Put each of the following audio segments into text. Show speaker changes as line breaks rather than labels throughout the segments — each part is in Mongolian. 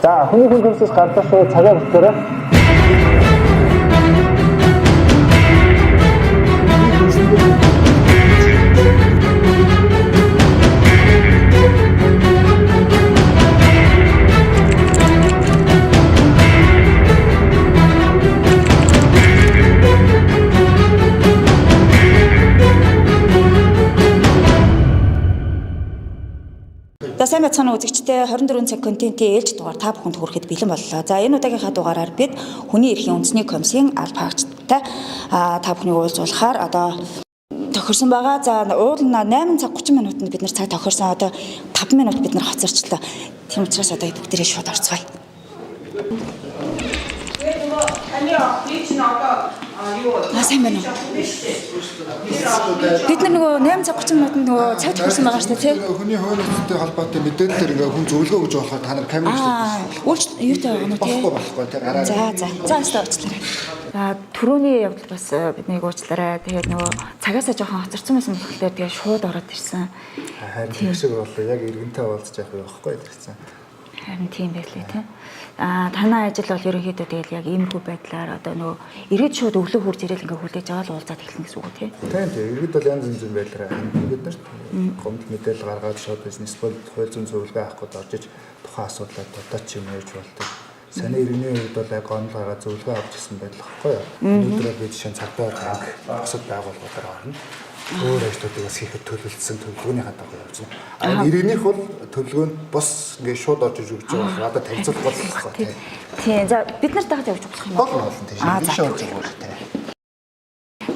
За хүний хүн хэмсээс гардаа шууд цагаа бүртгээрэй.
За сайн байцгаана үзэгчдээ 24 цаг контентын ээлж дугаар та бүхэнд хүрэхэд бэлэн боллоо. За энэ удаагийн дугаараар бид хүний эрхийн үндэсний комиссийн алба хаагчтай та бүхнийг уулзуулахаар одоо тохирсон байгаа. За уул 8 цаг 30 минутанд бид нар цаг тохирсон. Одоо 5 минут бид нар хоцорчлоо. Тийм учраас одоо бүгдээрээ шууд орцгоё. Сайн байна уу? Бид нар нөгөө 8 цаг 30 минутанд нөгөө цаг тохирсон байгаа шүү дээ, тий?
Хүний хууль эрхтэй холбоотой мэдээлэлээр ингээ хүн зөвлөгөө өгж болохоор та нар камер
Үйлч юутай байгаа нь тий?
болохгүй тий гараа.
За уучлаарай. За түрүүний явдал бас биднийг уучлаарай. Тэгээд нөгөө цагаасаа жоохон хоцорсон байсан болохоор тэгээд шууд ороод ирсэн.
Харин тийм шиг боллоо. Яг иргэнтэй уулзаж явах юм багхгүй гэсэн.
Харин тийм байлээ тий. Танай ажил бол ерөнхийдөө тэгэл яг иймэрхүү байдлаар одоо нөгөө ирээд шууд өглөө хурж ирээл ингээ хүлээж аваад уулзаад эхлэх гэсэн үг тий.
Тийм иргэд бол янз янзын байдлаар бид нарт гомдол мэдээлэл гаргаад шууд бизнес бол хууль зүйн зөвлөгөө авах гээд орж иж тухайн асуудлаа дутаач юм ярьж болдог. Саний иргэний хувьд бол яг гомдол гаргаад зөвлөгөө авч ирсэн байдал багхгүй юу. Өнөөдөр бид жишээ нь цагдаа гараг босод байгууллагуудаар орно. Өөр ажлуудыг бас хийхэд төлөвлөсөн төлөвлөгөөний хадгалт явуулж байна. Иргэнийх бол төлөвлөгөө нь бос ингээ шууд орж иж өгч байгаа. Одоо танилцуулах боллоо тийм.
Тийм. За бид нарт дагаад явж болох юм
бол тийм шээ орж байгаа тийм.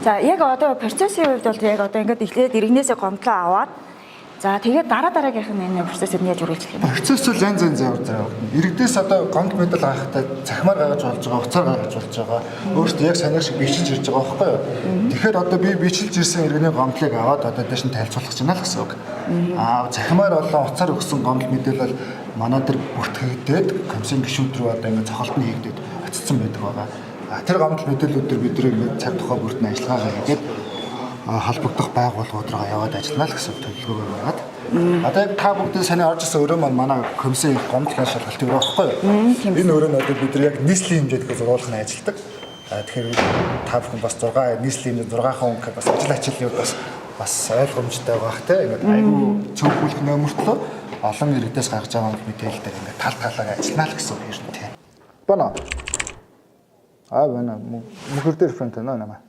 За яг одоо процессын хувьд бол яг одоо ингээд эхлээд иргэнээсээ гомдлоо аваад за тэгээд дараагийнх нь энэ процессыг яаж үргэлжлэх юм бэ?
Процесс бол янз янз явж байгаа. Иргэдээс одоо гомдол мэдэл авахтай цахимаар гаргаж болж байгаа, уцаар гаргаж болж байгаа. Өөрөөсөө яг санаа шиг бичилж ирж байгаа байхгүй юу? Тэгэхээр одоо би бичилж ирсэн иргэний гомдлыг аваад одоо дэш нь танилцуулах гэж байна л гэсэн үг. Цахимаар болон уцаар өгсөн гомдол мэдээлэл бол манай дээр бүртгэгдээд комиссийн гишүүд рүү одоо ингэ цохолтны хийгдээд очсон байдаг байгаа. Тэр гомдол мэдээллүүдээр бид нэг цаг тухай бүртний ажиллагаагаа хийгээд холбогдох байгууллагууд руу яваад ажиллана л гэсэн төлөвлөгөө байгаад. Одоо яг та бүгд саний орж ирсэн өрөө маань манай комиссийн гомдлын шалгалтын өрөө байхгүй юу? Энэ өрөө нь одоо бид нар яг нийслэлийн хэмжээнд зургуулахны ажилдаг. Тэгэхээр та бүхэн бас 6 нийслэлийн хэмжээнд 6 хүн бас ажил ачааллын бас ойлгомжтой байх те. Ингээд айгүй цөөхүүлэх нөмөртлөө олон иргэдээс гаргаж байгаа мэдээлэл дээр ингээд тал талаар ажиллана л гэсэн үг юм тийм. Бана. Бана. Мөхөр дээр фронт нөө.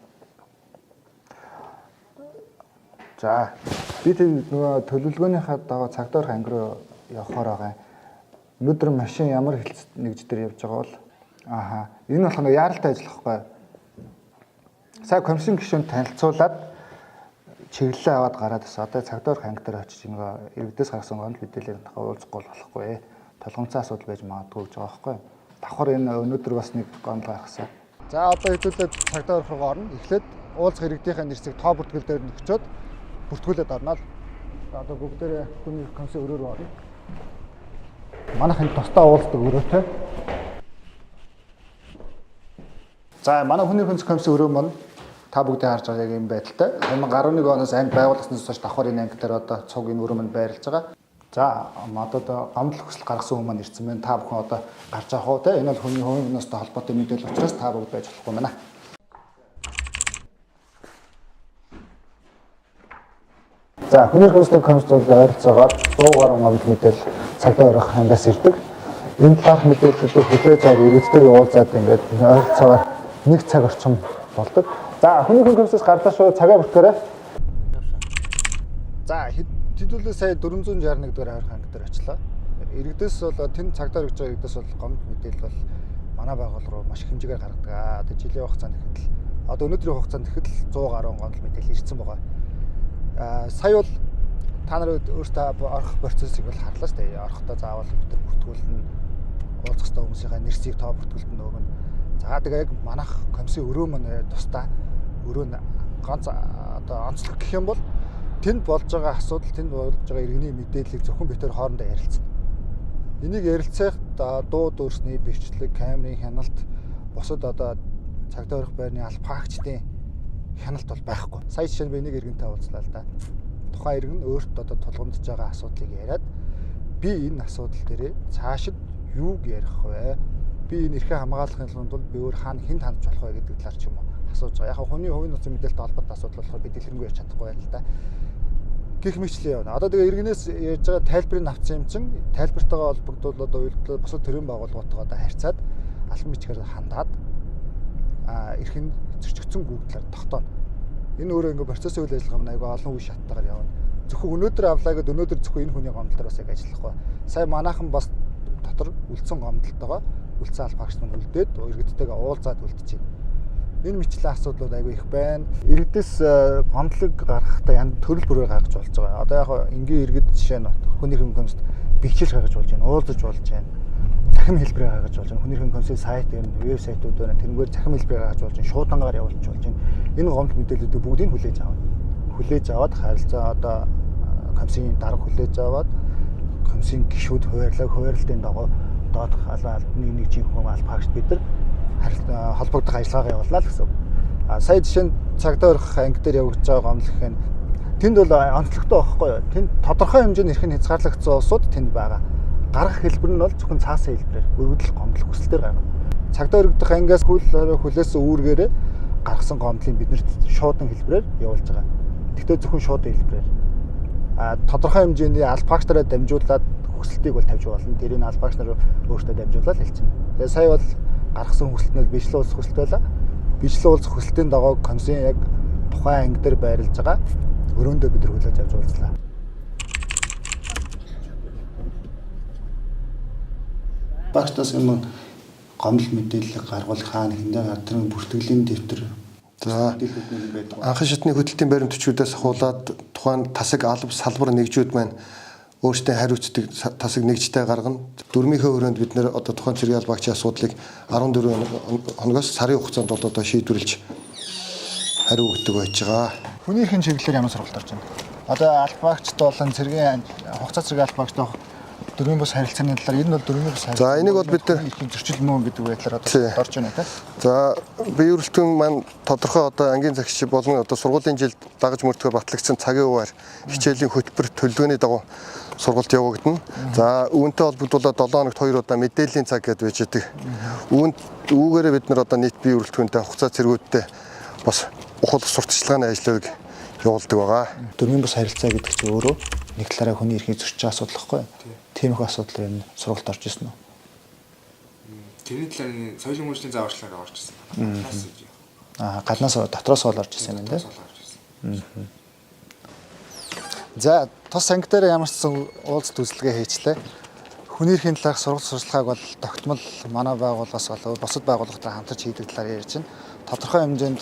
За би нөгөө төлөвлөгөөнийхаа дагуу цагдаар анги руу явахаар байгаа. Өнөөдөр машин ямар хэлц нэгж дээр явж байгаа бол энэ болох нь яаралтай ажиллахгүй. Сая комиссийн гишүүнд танилцуулаад чиглэлээ аваад гараад бас одоо цагдаар анги дээр очиж ингээ иргэдээс гаргасан гомдол мэдээлэлээр уулзахгүй болохгүй. Толгомцоо асуудал байж магадгүй гэж байгаа байхгүй. Давхар энэ өнөөдөр бас нэг гомдол гаргасан. За одоо хэдүүлээд цагдаар руу орно. Эхлээд уулзах иргэдийнхээ нэрсийг тоо бүртгэл дээр нөхчөөд бүртгүүлээд орноо. Одоо бүгдээрээ хүний комиссийн өрөө рүү орно. Манайх энэ тусдаа уулздаг өрөөтэй. За манай хүний комиссийн өрөө маань та бүгдээ харж байгаа яг юм байдалтай. 2011 оноос анги байгуулагдсанаас хойш давхар энэ анги дээр одоо цуг энэ өрөө маань байрлаж байгаа. За одоо гомдол хүсэл гаргасан хүмүүс маань ирсэн байна. Та бүхэн одоо гарч авах уу те? Энэ бол хүний хувийнхнастай холбоотой мэдээлэл учраас та бүгд байж болохгүй байна. За хүний хүмүүсийн комиссод ойролцоогоор 100 гаруй гомдол мэдээлэл цагдаа өрөх хангаас ирдэг. Энэ талаарх мэдээллүүдийг хүлээж аваад иргэдтэй уулзаад ингээд ойролцоогоор 1 цаг орчим болдог. За хүний хүмүүсээс гардаа шууд цагаа бүртгэрэй. За хэдүүлээ сая 461 дугаар авирах анги дээр очлоо. Иргэдээс бол тэнд цагдаа өргөж байгаа иргэдээс бол гомдол мэдээлэл бол манай байгууллага руу маш их хэмжээгээр гаргадаг. Одоо жилийн хугацаанд ихэд одоо өнөөдрийн хугацаанд ихэд 100 гаруй гомдол мэдээлэл ирсэн байгаа. Сая бол та нар өөртөө орох процессыг бол харлаа шүү дээ. Орохдоо заавал бид нар бүртгүүлнэ. Уулзах ёстой хүмүүсийн нэрсийг тоо бүртгүүлнэ өгнө. За тэгээ яг манайх комиссийн өрөө маань тусдаа өрөө нь ганц одоо онцлог гэх юм бол тэнд болж байгаа асуудал, тэнд болж байгаа иргэний мэдээллийг зөвхөн битээр хоорондоо ярилцсан. Энийг ярилцах дуу дөрсний бичлэг, камерын хяналт, бусад одоо цагдаа өрөх байрны албаагчдын хяналт бол байхгүй. Сая жишээ нь би нэг иргэнтэй уулзлаа л да. Тухайн иргэн өөрт одоо тулгамдж байгаа асуудлыг яриад би энэ асуудал дээрээ цаашид юуг ярих вэ? Би энэ эрхээ хамгаалахын тулд би өөр хаана хэн хандж болох вэ гэдэг талаар ч юм уу асууж байгаа. Яг хүний хувийн нууцын мэдээлэлтэй холбоотой асуудал болохоор би дэлгэрэнгүй ярьж чадахгүй байна л да. Гэх мэтлээ явна. Одоо тэгээ иргэнээс ярьж байгаа тайлбарыг авсан юм чинь тайлбартайгаа холбогдуулаад уялдлаа бусад төрийн байгууллагуудтайгаа харьцаад албан бичгээр хандаад эрхэн зөрчигдсөн гүйцэлээр тогтооно. Энэ өөрөө ингээ процессын үйл ажиллагаа маань айгүй олон үе шаттайгаар явна. Зөвхөн өнөөдөр авлаа гэдээ өнөөдөр зөвхөн энэ хүний гомдолтой бас яг ажиллахгүй. Сая манайхан бас дотор үлдсэн гомдолтойгоо үлдсэн аль багш нар үлдээд иргэдтэйгээ уулзаад үлдчихэв. Энэ мэтлэн асуудлууд айгүй их байна. Иргэдээс гомдлог гаргахдаа янз төрөл бүрээр гаргаж болж байгаа. Одоо яг энгийн иргэд жишээ нь хүнийхэн комисд бэлчил гаргаж болж байна, уулзаж болж байна. Захим хэлбэрээр гаргаж болж байна. Хүнийхэн комисийн сайт байна, веб сайтууд байна. Тэрнгээр захим хэлбэрээр гаргаж болж байна, шуудангаар явуулж болж байна. Энэ гомдол мэдээллүүдийг бүгдийг хүлээж авна. Хүлээж аваад харилцаа одоо комиссийн дарга хүлээж аваад комиссийн гишүүд хуваарлалтын дагуу доод албаны нэг жинхэнэ аль багш бид нар холбогдох ажиллагаа явууллаа л гэсэн. Сая жишээ нь цагдаа өрөх анги дээр явагдаж байгаа гомдол гэх нь тэнд бол онцлогтой байхгүй юу? Тэнд тодорхой хэмжээний эрх нь хязгаарлагдсан улсууд тэнд байгаа. Гарах хэлбэр нь бол зөвхөн цаасан хэлбэрээр өргөдөл гомдол хүсэлтээр гаргана. Цагдаа өргөдөх ангиас хүлээс үүргээрээ гаргасан гомдлыг биднэрт шуудан хэлбэрээр явуулж байгаа. Гэхдээ зөвхөн шуудан хэлбэрээр. Тодорхой хэмжээний аль багш нараа дамжуулаад хүсэлтийг бол тавьж болно. Тэрийг аль багш нар өөртөө дамжуулаад хэлчихнэ. Тэгээ сая бол гаргасан хүсэлт нь бичлэг уулзах хүсэлт байлаа. Бичлэг уулзах хүсэлтийн дагуу комиссын яг тухайн анги дээр байрлаж байгаа өрөөндөө бид нар хүлээж авч уулзлаа. Багтаас юм гомдол мэдээлэл гаргуул хаана хэндээ гадрын бүртгэлийн дэвтэр.
За анхан шатны хөдөлтийн баримт төчүүдээс хуулаад тухайн тасаг алба салбар нэгжүүд маань өөрсдөө хариуцдаг тасаг нэгжтэй гаргана. Дөрмийнхөө хүрээнд бид нэр одоо тухайн цэргийн аль багчийн асуудлыг 14 хоногоос сарын хугацаанд бол одоо шийдвэрлэж хариу өгдөг байж байгаа.
Хүнийхэн чиглэлээр ямар сургалт орж байна? Одоо аль багчд болон цэргийн хугацаа цэргийн аль багчд дөрвийн бус харилцааны талаар энэ бол дөрвийн бус харилцаа.
За энийг бол бид нар
зөрчил мөн гэдэг байдлаар одоо орж байна тийм.
За бие бүрэлдэхүүн маань тодорхой одоо ангийн загш болон одоо сургуулийн жилд дагаж мөрдөхөөр батлагдсан цагийн хуваар хичээлийн хөтөлбөр төлөвлөгөөний дагуу сургалт явагдана. За үүнтэй холбогдуулаад 7 хоногт 2 удаа мэдээллийн цаг гэдээ байж байгаа. Үүгээрээ бид нар одоо нийт бие бүрэлдэхүүнтэй хугацаа цэргүүдтэй бас ухаал сурталчилгааны ажлыг явуулдаг байгаа.
Дөрвийн бус харилцаа гэдэг чинь өөрөө нэг талаараа хүний эрхийг зөрчиж асуудал байхгүй юу? Тийм их асуудал энэ сургалт орж ирсэн үү?
Тэрний талаар соёлын мөржлийн зааварчилгаар орж ирсэн.
Гаднаас дотроос бол орж ирсэн юм байна тийм. За тус анги дээр ямар ч уулзалт үзлэгээ хийчлээ. Хүний эрхийн талаарх сургалт сурчлагааг бол тогтмол манай байгууллагаас болоод бусад байгууллагатай хамтарч хийдэг талаар ярьж байна. Тодорхой хэмжээнд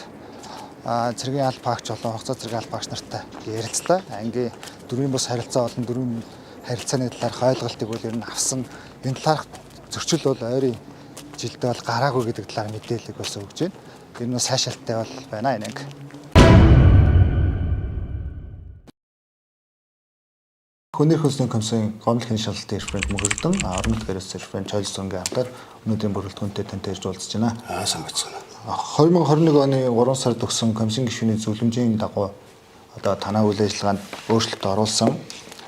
цэргийн аль багч болон хугацаа цэргийн аль багч нартай ярилцлаа. Ангийн дөрвийн бус харилцаа болон дөрвийн харилцааны талаарх ойлголтыг бол ер нь авсан. Энэ талаарх зөрчил бол ойрын жилдээ бол гараагүй гэдэг талаар мэдээлэл бас өгж байна. Энэ нь сайшаалттай бол байна энэ анги. Хүний хөлсний комиссын гомдол шалгалтын референт мөрөлдөн орон нутгаас референт Чойлсонгийн хамтаар өнөөдрийн бүрэлдэхүүнтэй тантай ирж уулзж байна.
Сайн байна.
2021 оны 3 сард өгсөн комиссын гишүүний зөвлөмжийн дагуу одоо танаа үйл ажиллагаанд өөрчлөлт оруулсан.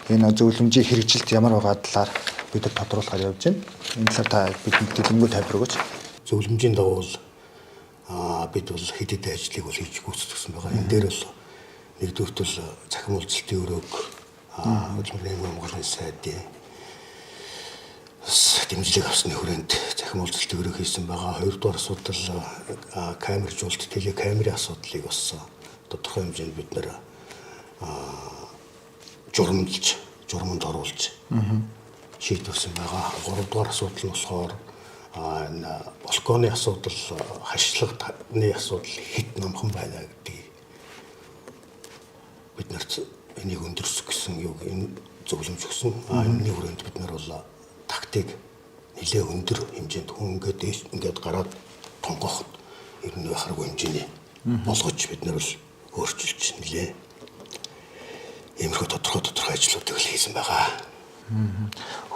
Энэ зөвлөмжийн хэрэгжилт ямар байгаа талаар бид тодруулахаар явж байна. Энэ талаар та бидэнд дэлгэрэнгүй тайлбар өгөөч.
Зөвлөмжийн дагуу бид бол хэд хэдэн ажлыг бол хийж гүйцэтгэсэн байгаа. Энэ дээр бол нэгдүгürt бол цахим уулзалтын өрөөг хөдөлмөрийн Монголын сайдын дэмжлэг авсны хүрээнд цахим уулзалтын өрөө хийсэн байгаа. Хоёрдугаар асуудал камержуулалт телекамерын асуудлыг бас тодорхой хэмжээнд бид нэр журамд оруулж шийдвэрсэн байгаа. Гуравдугаар асуудал нь болохоор энэ балконы асуудал, хашлагны асуудал хэд номхон байна гэдгийг бид нарт энийг өндөрсөх гэсэн юу энэ зөвлөмж өгсөн. Энэний хүрээнд бид нар бол тактик нэлээ өндөр хэмжээнд хүн ингээд гараад тонгоход ер нь харахгүй хэмжээний болгож бид нар бол өөрчилж нэлээ иймэрхүү тодорхой ажлуудыг хийсэн байгаа.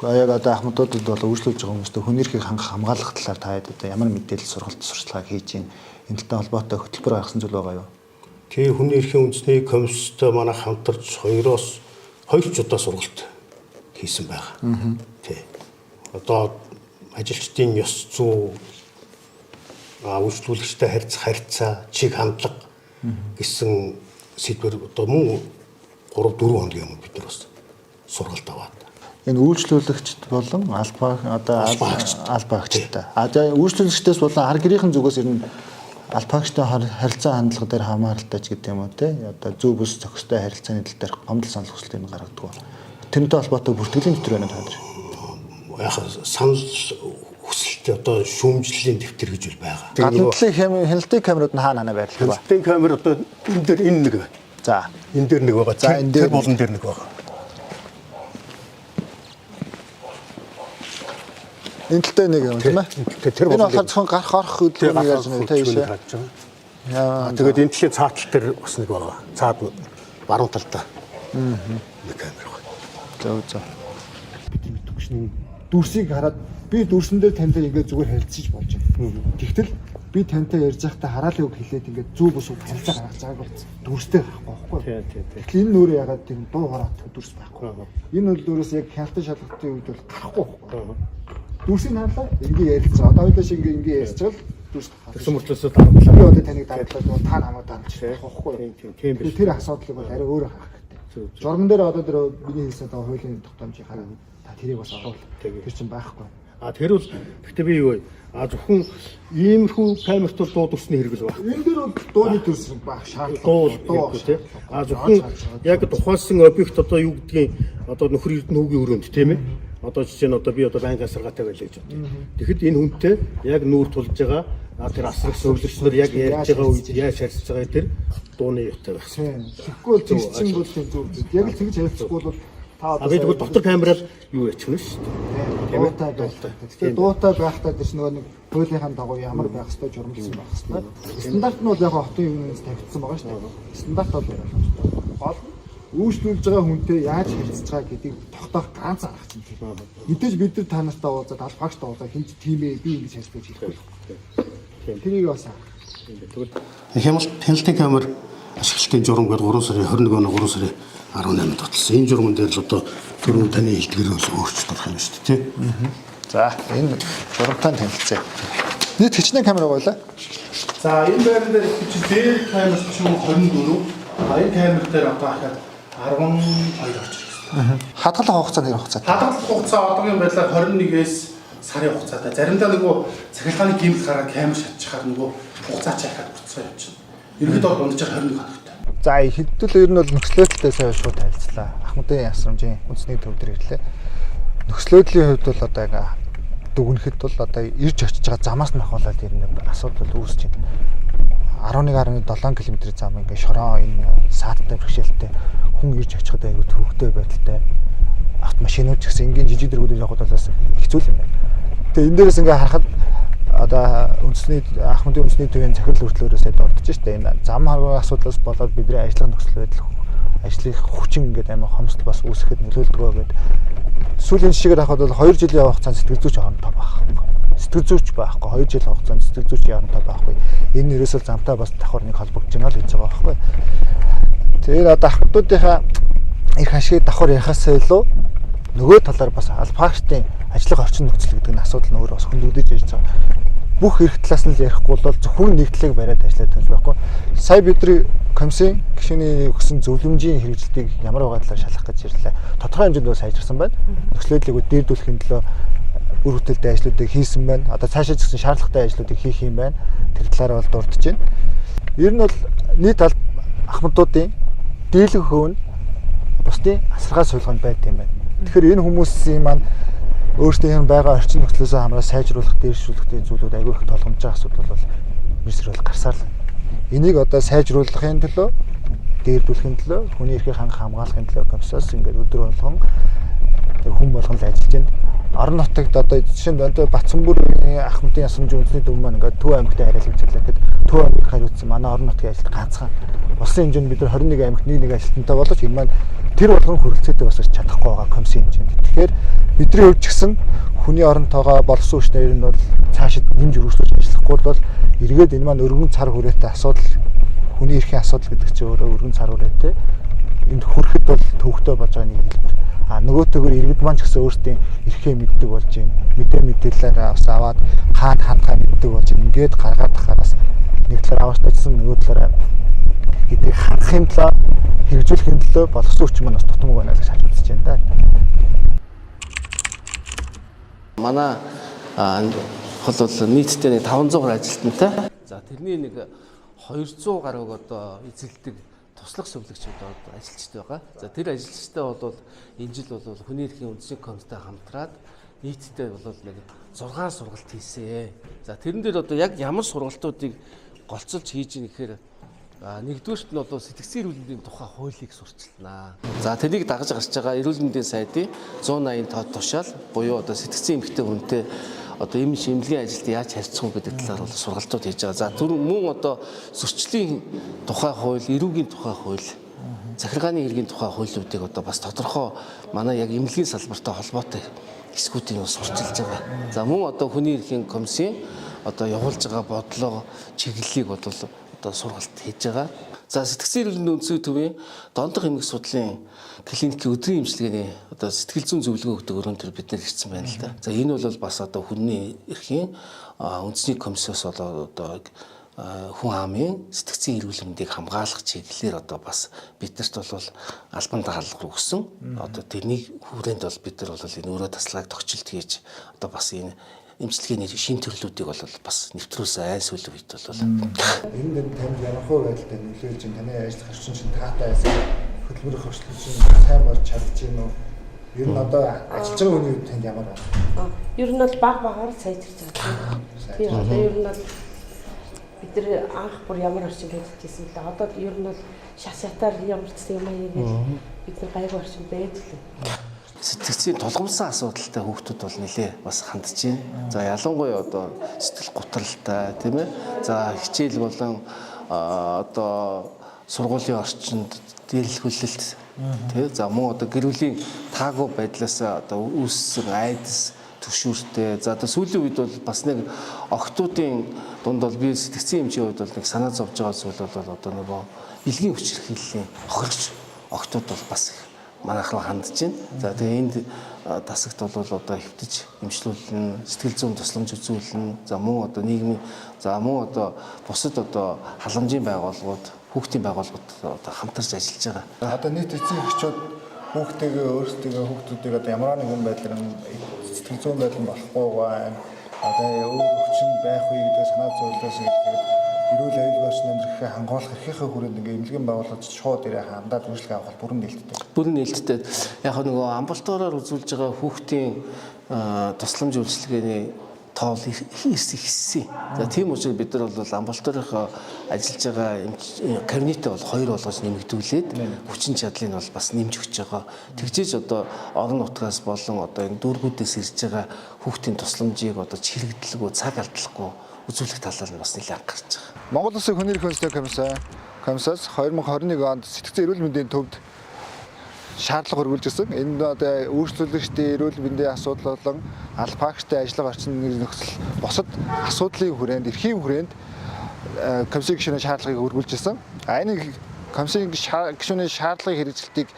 Яг одоо ахмадуудад бол үйлчлүүлж байгаа хүмүүстээ хүний эрхийг хамгаалах талаар та хэд одоо ямар мэдээлэл сургалт сурчлагыг хийж энэ талтай холбоотой хөтөлбөр гаргасан зүйл байгаа юу?
Тэгээ хүний эрхийн үндэсний комисстой манай хамтарч 2 удаа сургалт хийсэн байгаа. Тий. Одоо ажилчдын ёс зүй үйлчлүүлэгчтэй харьцаа, чиг хандлага гэсэн сэдвэр одоо мөн 3-4 хоногийн өмнө бид нар бас сургалт аваад.
Энэ үйлчлүүлэгчд болон албаагчтай. За үйлчлүүлэгчдээс болон ар гэрийн зүгээс ер нь албаагчтай харилцаа хандлага дээр хамааралтай ч гэдэг юм уу те. Одоо зөв бүс зохистой харилцааны тал дээр гомдол санал хүсэлтийг гаргадаг. Тэрнтэй холбоотой бүртгэлийн дэвтэр байна та нар.
Яг санал хүсэлт одоо шүүмжлэлийн дэвтэр гэж байгаа.
Гаднаадлын хяналтын камерууд нь хаана байрлал вэ?
Хяналтын камер одоо энэ дээр энэ нэг байна.
За
энэ дээр нэг байгаа.
За энэ дээр
болон дээр нэг байгаа.
энэ талтай нэг юм тийм ээ.
Тэр
энэ болохоор зөвхөн гарах орох хөдөлгөөнийг яаж нэг та ийшээ.
Яа. Тэгээд энэ талын цаатал дээр бас нэг байгаа. Цаад баруун талдаа. Нэг камер байна.
За. Бидний төгшний дүрсийг хараад би дүрсэн дээр тантай ингээд зүгээр харилцаж болж байна. Тэгтэл би тантай ярьж байхдаа хараалын үг хэлээд ингээд зүг бус үг харилцаа гаргаж байгааг бол дүрстэй гарахгүй байхгүй. Тэгэхээр энэ нөр ягаад тийм дуу хороотой дүрс байхгүй. Энэ бол дүрс яг хяналтын шалгалтын үед бол гарахгүй байхгүй. Дүрсийн хаалаа ингээ ярьж байгаа. Одоо хоёулаа шиг ингээ ярьж байгаа л дүрс гарах.
Тэгсэн мөртлөөсөө дарамтлаа.
Би одоо таныг дарамтлаад бол та намайг дарамж байхгүй.
Тийм биш.
Тэр асуудлыг бол арай өөрөө харах хэрэгтэй. Журман дээр одоо тэр миний хэлсэн одоо хуулийн тогтоомжийг хараад та тэрийг бас оруул. Тэр чинь байхгүй.
Тэр бол гэхдээ би юу вэ? Зөвхөн иймэрхүү камерт бол дуу дүрсний хэрэг л байна.
Энэ дээр бол дууны дүрс байх шаардлага.
Дуу тий. Зөвхөн яг тухайлсан объект одоо юу гэдгийг одоо нөхөр эрдэнэгийн өрөөнд тийм ээ. Одоо жишээ нь одоо би одоо байнгын асаргаатай байлаа гэж бодъё. Тэгэхэд энэ хүнтэй яг нүүр тулж байгаа тэр асрах сувлэгчнэр яг ярьж байгаа үед яаж харьцаж байгаа тэр дууны юутай байх.
Тэгэхгүй бол тэр чинь бол тийм зөв. Яг л тэгж харьцахгүй бол та одоо
би тэгвэл дотор камераар юу ячихна шүү дээ.
Дуутай байх. Тэгэхээр дуутай байхдаа тэр нөгөө нэг хуулийнхаа дагуу ямар байх ёстой журмалсан байх ёстой. Стандарт нь бол яг хотын юунаас тавьчихсан байгаа шүү дээ. Стандарт бол байх ёстой. Гол үйлчлүүлж байгаа хүнтэй яаж харьцаж байгаа гэдгийг тогтоох ганц арга чинь тийм. Мэдээж бид нар та нартай уулзаад албаагчтай уулзаад хинч тийм ээ би ингэж харьцаж хэлэхгүй. Тийм. Тэрийг бас
тэгвэл хяналтын камер ашиглалтын журам гэдэг 3 сарын 21 оны 3 сарын 18-нд баталсан. Энэ журман дээр л одоо түрүү таны хэлдгээр бол өөрчлөлт болох юм шүү дээ тий.
За энэ журамтай танилцъя. Нийт хичнээн камер байлаа.
За энэ байран дээр чинь дээр камер чинь 24. Энэ камер дээр одоо ахаад 12 орчим.
Хадгалах хугацаа нэр хугацаа.
Хадгалах хугацаа одоогийн байдлаар 21-ээс сарын хугацаатай. Заримдаа нөгөө цахилгааны гэмтэл гараад камер шатчихаар нөгөө хугацаа чахаад буцаа явчихна. Ерөнхийдөө дунджаар 21 хоногтой.
За хэдүүл ер нь бол нөхцөлөдөлтэй сайн шууд танилцлаа. Ахмадын ясрамжийн үндэсний төв дээр ирлээ. Нөхцөлөдлийн хувьд бол одоо ингээ дүгнэхэд бол одоо ирж очиж байгаа замаас нь ахуулаад ирнэ асуудал үүсэж байна. 11.7 км зам ингээ шороо энэ сааттай бэрхшээлтэй хүн ирж очиход айгүй төвөгтэй байдалтай автомашинууд ч гэсэн ингийн жижиг дэргүүдээр явхад бол хэцүү юм байна. Тэгээ энэ дээрээс ингээ харахад одоо Ахмадын үндэсний төвийн захирал хөтлөөрөөс дурдж штэ энэ зам харгуй асуудлаас болоод бидний ажиллах нөхцөл байдал ажлын хүчин ингээд амар хомсдол бас үүсэхэд нөлөөлдөг гэдэг. Сүүлийн жишээгээр авахад бол 2 жилийн хугацаанд сэтгэл зүйч хоорондоо байхгүй. Сэтгэл зүйч байхгүй. 2 жилийн хугацаанд сэтгэл зүйч хоорондоо байхгүй. Энэ ерөөсөө замтай бас давхар нэг холбогдож байна л гэж байгаа байхгүй. Тэгээд одоо ахмадуудынхаа их ашиг давхар ярихаасаа илүү нөгөө талаар бас албаагчдын ажлын орчин нөхцөл гэдэг нь асуудал нь өөрөө бас хөндлөгдөж ирж байгаа. Бүх эрх талаас нь л ярихгүй бол зөвхөн нэг талыг бариад ажиллаад байж байхгүй. Сая бидний комиссийн гишүүний өгсөн зөвлөмжийн хэрэгжилтийг ямар байгаа талаар шалгах гэж ирлээ. Тодорхой хэмжээнд бол сайжирсан байна. Нөхцөлөдлийг дээрдүүлэхийн төлөө үр бүтээлтэй ажлуудыг хийсэн байна. Одоо цаашаа ч гэсэн шаардлагатай ажлуудыг хийх юм байна. Тэр талаараа бол дурдж байна. Ер нь бол нийт ахмадуудын дийлэнх хөв нь бусдын асаргаа суулганд байт юм байна. Тэгэхээр энэ хүмүүсийн маань өөрсдийнх нь байгаа орчин нөхцлөөс хамраа сайжруулах, дээршүүлэх зүйлүүд аягүй их толгомж байгаа асуудал бол мэрсрэл гарсаар л. Энийг одоо сайжруулахын төлөө, дээрдүүлэхин төлөө, хүний эрхийг хамгаалахын төлөө комиссоос ингээд өдөр болгон хүн болгон л ажиллаж байна. Орон нутагт одоо жишээнд одоо Батцанбүрийн Ахмадын ясамжийн үндэсний төв маань ингээд Төв аймагтай харьяалж ажиллах гэхэд Төв аймаг хариуцсан манай орон нутгийн ажилд ганцхан улсын хэмжээнд бид нар 21 аймагт нэг ажилтнтай болооч энэ маань тэр болгон хөрөлцөөтэй бас чадахгүй байгаа комиссийн хэмжээнд. Тэгэхээр бидний хувьд ч гэсэн хүний оронтойгоо болсон үчнээр нь бол цаашид нэмж өргөжлөж ажиллахгүй бол эргээд энэ маань өргөн цар хүрээтэй асуудал, хүний эрхийн асуудал гэдэг чинь өөрөө өргөн цар хүрээтэй энд хүрэхэд бол төвөгтэй болж байгаа нэг хэлбэр. нөгөөтэйгөр иргэд маань ч гэсэн өөрсдийн эрхээ мэддэг болж байна. Мэдээлэлээр бас аваад хаана хандхаа мэддэг болж байна. Ингээд гаргаад тахаас нэг талаар аваад тавьсан нөгөө талаараа эднийг хангахын төлөө хэрэгжүүлэхийн төлөө боловсон хүчин маань бас тутамг байна гэж харж үзэж байна да.
Манай бол нийтдээ 500 гаруй ажилтнтай. За тэрний нэг 200 гаруйг одоо эзэлдэг туслах сувлагчид одоо ажилчтай байгаа. За тэр ажилчтай бол энэ жил бол хүний эрхийн үндэсний комисстай хамтраад нийтдээ бол нэг 6 сургалт хийсэн. За тэрэн дээр одоо яг ямар сургалтуудыг голцолж хийж ийн гэхээр нэгдүгээрт нь бол сэтгцэн эрүүл мэндийн тухай хуулийг сурчилнаа. За тэрийг дагаж гарч байгаа эрүүл мэндийн сайдын 180 тод тушаал буюу одоо сэтгцэн эмэгтэй хүнтэй одоо ийм шимлэгийн ажилд яаж харьцах уу гэдэг талаар бол сургалтууд хийж байгаа. За түр мөн одоо зөрчлийн тухай хууль, эрүүгийн тухай хууль, захиргааны хэргийн тухай хуулиудыг одоо бас тодорхой манай яг эмнэлгийн салбартай холбоотой хэсгүүдийг бас сурчилж байгаа. За мөн одоо хүний эрхийн комиссийн одоо явуулж байгаа бодлого, чиглэлийг бол одоо сургалт хийж байгаа. За сэтгцэн эрүүл мэндийн үндэсний төвийн дондох эмгэг судлалын клиникийн өдрийн эмчилгээний одоо сэтгэл зүйн зөвлөгөө өгдөг өрөөнд төр бид нэр ирсэн байна л да. За энэ бол бас одоо хүний эрхийн үндэсний комиссоос болоод одоо хүн амын сэтгцэн эрүүл мэндийг хамгаалах чиглэлээр одоо бас биднэрт бол албан дагалгавар өгсөн. Одоо тэрний хүрээнд бол бид нар бол энэ өрөө таслагыг тогтчлт хийж одоо бас энэ эмчилгээний шин төрлүүдийг бол бас нэвтрүүлсэн айн сүүлийн үед бол
Энэ дэнд танд ямар хөө байдалтай нөлөөлж байна? Таны ажил харчин чинь таатай байсан. Хөдөлмөрийн хөгжлөж чинь сайн болж чадж байна уу? Ер нь одоо ажиллаж байгаа хүний үед танд ямар байна?
Ер нь бол багаар сайжирч байгаа. Тийм одоо ер нь бол бид нар анх бүр ямар орчин байдаг гэсэн л одоо ер нь бол шатаар ямар ч юм аяа бид нар гайгүй орчин байдаг л.
сэтгцийн тулгамсан асуудалтай хүүхдүүд бол нэлээ бас хандж байна. За ялангуяа одоо сэтгэл гутралтай тийм ээ. За хичээл болон одоо сургуулийн орчинд дээрлэхүлэлт тий. За мөн одоо гэр бүлийн таагүй байдлаас одоо үүссэн айдас түшүүртэй. За одоо сүүлийн үед бол бас нэг охтуудын дунд бол би сэтгцийн эмчийн хувьд бол нэг санаа зовж байгаа зүйл бол одоо нөгөө бэлгийн хүчирхийллийн хохирогч охтууд бол бас манайх руу хандж байна. За тэгээ энд тасагт бол одоо хэвтэж эмчлүүлнэ, сэтгэл зүйн тусламж үзүүлнэ. За мөн одоо нийгмийн за мөн одоо бусад одоо халамжийн байгууллагууд, хүүхдийн байгууллагууд одоо хамтарч ажиллаж байгаа.
Одоо нийт эцэг эхчүүд хүүхдтэйгээ хүүхдүүдийг одоо ямар нэгэн байдлаар сэтгэл зүйн байдал болохгүй байна. Одоо өөр өвчин байх үе гэдэг санаа зовлоос эхлээд эрүүл аюулгүй орчин амьдрахыг хангуулах эрхийнхээ хүрээнд ингээ эмнэлгийн байгууллагууд шууд ирээ хандаад үйлчлэг авах бүрэн нээлттэй.
Бүрэн нээлттэй. Яг нөгөө амбулатороор үзүүлж байгаа хүүхдийн тусламж үйлчилгээний тоол ихссэн. За тийм учраас бид нар бол амбулаторынхоо ажиллаж байгаа кабинетээ бол 2 болгож нэмэгдүүлээд хүчин чадлыг бол бас нэмж өгч байгаа. Тэгжээж одоо орон нутгаас болон одоо энэ дүүргүүдээс ирж байгаа хүүхдийн тусламжийг одоо чирэгдэлгүй, цаг алдлахгүй үзүүлэх талаар нь бас нэлээд анхаарч байгаа.
Монгол Улсын хүний эрхийн үндэсний комиссаас 2021 онд сэтгцэн эрүүл мэндийн төвд шаардлага хөрвүүлж ирсэн. Энэ одоо үйлчлүүлэгчдийн эрүүл мэндийн асуудал болон албаагчтай ажиллах орчин нөхцөл бусад асуудлын хүрээнд, эрхийн хүрээнд комиссийн гишүүний шаардлагыг хөрвүүлж ирсэн. Энэ комиссийн гишүүний шаардлагын хэрэгжилтийг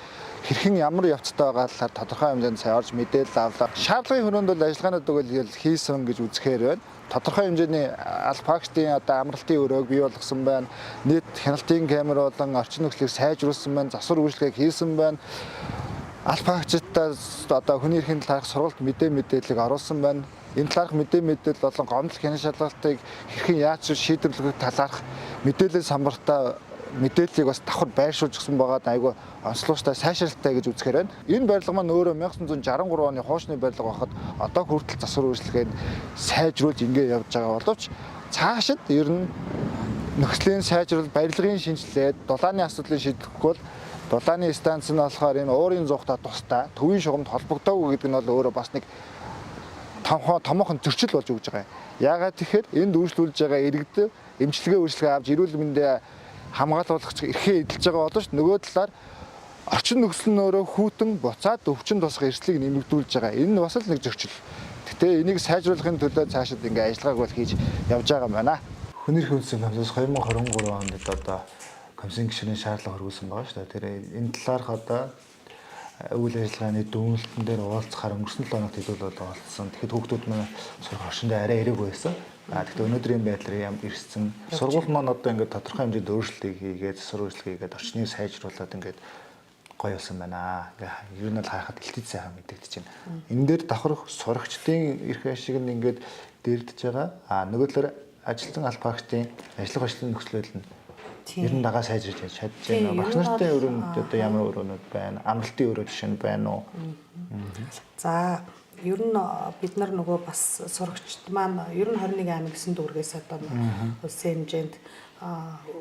хэрхэн ямар явцтай байгаа талаар тодорхой хэмжээнд сайн орж мэдээлэл авлаа. Шаардлагын хүрээнд бол ажиллагаанууд бол хийсэн гэж үзэхээр байна. Тодорхой хэмжээний албаагчдын одоо амралтын өрөөг бий болгосон байна. Нийт хяналтын камер болон орчин нөхцөлийг сайжруулсан байна. Засвар үйлчлэгийг хийсэн байна. Албаагчдаас одоо хүний эрхийн талаарх сургалт мэдээллийг оруулсан байна. Энэ талаарх мэдээлэл болон гомдол хянах шалгалтыг хэрхэн яаж шийдвэрлэх талаарх мэдээлэл самбартаа мэдээллийг бас давхар байршуулж гсэн байгаа айгүй онцлогтой сайшаалттай гэж үзэхээр байна. Энэ барилга маань өөрөө 1963 оны хуучны барилга байхад одоо хүртэл засвар үйлчлэгээд сайжруулж ингэ явж байгаа боловч цаашид ер нь нөхцөлийн сайжрал, барилгын шинжилээд дулааны асуудлыг шийдэхгүй бол дулааны станц нь болохоор энэ уурын зугтаа тусдаа төвийн шугамд холбогдоогүй гэдэг нь бол өөрөө бас нэг томоохон зөрчил болж өгж байгаа юм. Яагаад тэгэхээр энд үйлчлүүлж байгаа иргэд эмчилгээ авч эрүүл мэндийн хамгаалуулах эрхээ эдэлж байгаа боловч нөгөө талаар орчин нөхцөл нь өөрөө хүүтэн буцаад өвчин тусах эрсдлийг нэмэгдүүлж байгаа. Энэ нь бас л нэг зөрчил. Гэтэ энийг сайжруулахын төлөө цаашид ингээ ажиллагааг бол хийж явж байгаа юм байна. Хүний эрхийн үндэсний комиссаас 2023 онд одоо комиссийн гишүүний шаардлага хөрвүүлсэн байгаа шүү дээ. Тэр энэ талаарх одоо үйл ажиллагааны дүнэлтэн дээр уулзахаар өнгөрсөн 7 хоногт хэдүүл олцсон. Тэгэхэд хүүхдүүд маань сурах орчиндөө арай эрэг байсан. Тэгэхдээ өнөөдрийн байдлаар ирсэн сургууль маань одоо ингээд тодорхой хэмжээнд өөрчлөлтийг хийгээд засвар үйлчлэг хийгээд орчныг сайжруулад ингээд гоё болсон байна. Ингээ ер нь л харахад илтгэж сайхан мэдэгдэж байна. Энэ дээр давхар сурагчдын эрх ашиг нь ингээд дэрдэж байгаа. Нөгөө талаар ажилтан албаагчдын ажиллах ажлын нөхцөл байдал нь ер нь дагаа сайжрж чадж байна. Багш нартай өрөөнд одоо ямар өрөөнүүд байна? Амралтын өрөө жишээ нь байна уу?
За ер нь бид нар нөгөө бас сурагчид маань ер нь 21 аймаг 9 дүүргээс одоо улсын хэмжээнд